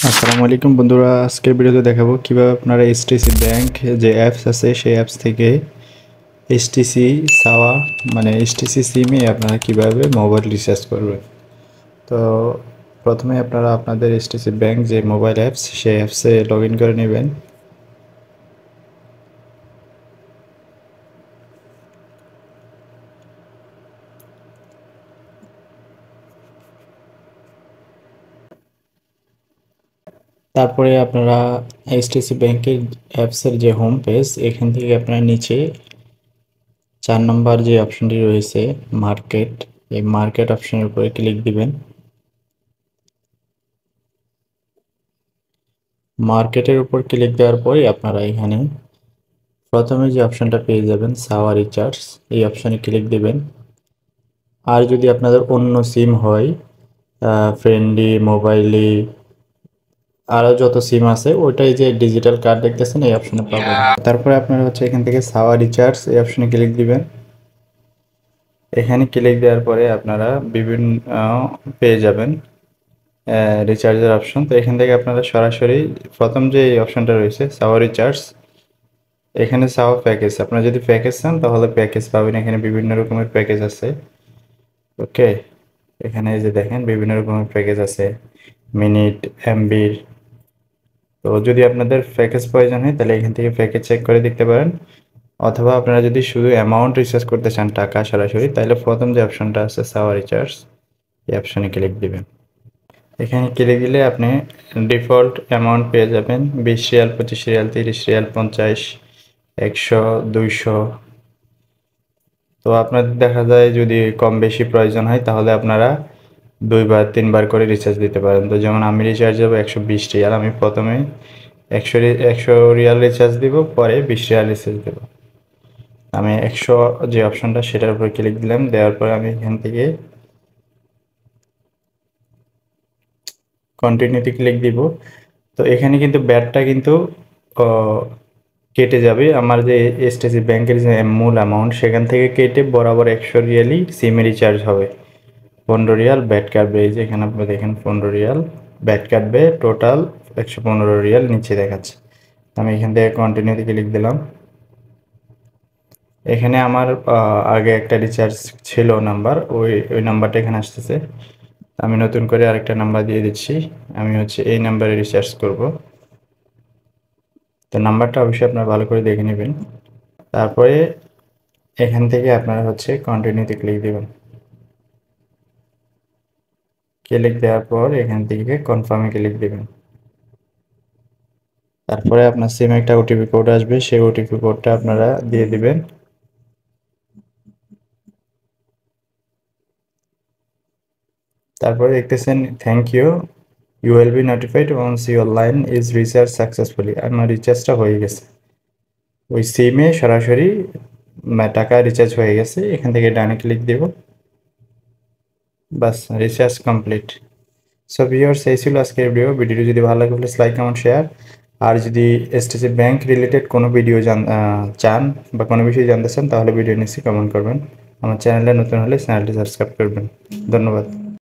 আসসালামু আলাইকুম বন্ধুরা, আজকের ভিডিওতে দেখাবো কিভাবে আপনারা এইচটিসি ব্যাংক যে অ্যাপস আছে সেই অ্যাপস থেকে এইচটিসি সাওয়া মানে এইচটিসি সিমে আপনারা কিভাবে মোবাইল রিচার্জ করবেন। তো প্রথমে আপনারা আপনাদের এইচটিসি ব্যাংক যে মোবাইল অ্যাপস সেই অ্যাপসে লগ ইন করে নেবেন। তারপরে আপনারা এইচটিসি ব্যাংকের অ্যাপসের যে হোম পেজ, এখান থেকে আপনারা নিচে 4 নম্বর যে অপশনটি রয়েছে মার্কেট, এই মার্কেট অপশনের উপরে ক্লিক দিবেন। মার্কেটের উপর ক্লিক দেওয়ার পরে আপনারা এখানে প্রথমে যে অপশনটা পেয়ে যাবেন সাওয়া রিচার্জ, এই অপশনে ক্লিক দিবেন। আর যদি আপনাদের অন্য সিম হয়, ফ্রেন্ডলি, মোবাইলি, আরও যত সিম আছে ওইটাই যে ডিজিটাল কার্ড দেখতেছেন এই অপশনে পাবেন। তারপরে আপনারা এখান থেকে সাওয়া রিচার্জ এই অপশনে ক্লিক দিবেন। এখানে ক্লিক দেওয়ার পরে আপনারা বিভিন্ন পেয়ে যাবেন রিচার্জের অপশন। তো এখান থেকে আপনারা সরাসরি প্রথম যে এই অপশনটা রয়েছে সাওয়া রিচার্জ, এখানে সাওয়া প্যাকেজ, আপনারা যদি প্যাকেজ চান তাহলে প্যাকেজ পাবেন। এখানে বিভিন্ন রকমের প্যাকেজ আছে। ওকে, এখানে এই যে দেখেন বিভিন্ন রকমের প্যাকেজ আছে, মিনিট, এমবির। তো যদি আপনাদের প্যাকেজ প্রয়োজন হয় তাহলে এখান থেকে প্যাকেজ চেক করে দেখতে পারেন, অথবা আপনারা যদি শুধু অ্যামাউন্ট রিচার্জ করতে চান টাকা সরাসরি, তাহলে প্রথম যে অপশনটা আছে সাওয়া রিচার্জ, এই অপশনে ক্লিক দিবেন। এখানে ক্লিক দিলে আপনি ডিফল্ট অ্যামাউন্ট পেয়ে যাবেন 20 রিয়াল, 25 রিয়াল, 30 রিয়াল, 50, 100, 200। তো আপনাদের দেখা যায় যদি কম বেশি প্রয়োজন হয় তাহলে আপনারা 2 বার 3 বার করে রিচার্জ দিতে পারেন। তো যেমন আমি রিচার্জ দেবো 120 রিয়াল, আমি প্রথমে 100 রিয়াল রিচার্জ দিব, পরে 20 রিয়াল রিচার্জ দেবো। আমি 100 যে অপশনটা সেটার উপর ক্লিক দিলাম, দেওয়ার পরে আমি এখান থেকে কন্টিনিউতে ক্লিক দিব। তো এখানে কিন্তু ব্যাটটা কিন্তু কেটে যাবে, আমার যে এইচডিএফসি ব্যাংকের যে মূল অ্যামাউন্ট সেখান থেকে কেটে বরাবর 100 রিয়ালই সিমে রিচার্জ হবে। 15 রিয়াল ব্যাট কাটবে, এই যে এখানে আপনি দেখেন 15 রিয়াল ব্যাট কাটবে, টোটাল 115 রিয়াল নিচে দেখাচ্ছে। আমি এখান থেকে কন্টিনিউতে ক্লিক দিলাম। এখানে আমার আগে একটা রিচার্জ ছিল নাম্বার, ওই নাম্বারটা এখানে আসতেছে। আমি নতুন করে আরেকটা নাম্বার দিয়ে দিচ্ছি, আমি এই নাম্বারে রিচার্জ করব। তো নাম্বারটা অবশ্যই আপনারা ভালো করে দেখে নেবেন। তারপরে এখান থেকে আপনারা কন্টিনিউতে ক্লিক দেবেন। ক্লিক দেওয়ার পর এখান থেকে কনফার্মে ক্লিক দেবেন। তারপরে আপনার সিমে একটা ওটিপি কোড আসবে, সেই ওটিপি কোডটা আপনারা দিয়ে দিবেন। তারপরে দেখতেছেন thank you, you will be notified once your line is recharge successfully. আমার রিচার্জটা হয়ে গেছে, ওই সিমে সরাসরি টাকা রিচার্জ হয়ে গেছে। এখান থেকে ডানে ক্লিক দেব, বাস রিচার্জ কমপ্লিট। সো ভিউয়ার্স, এই ছিল আজকের ভিডিওটি যদি ভালো লাগে প্লিজ লাইক, কমেন্ট, শেয়ার। আর যদি এইচডিএফসি ব্যাংক রিলেটেড কোনো ভিডিও চান বা কোনো বিষয় জানতে চান তাহলে ভিডিও নিচে কমেন্ট করবেন। আমার চ্যানেলে নতুন হলে চ্যানেলটি সাবস্ক্রাইব করবেন। ধন্যবাদ।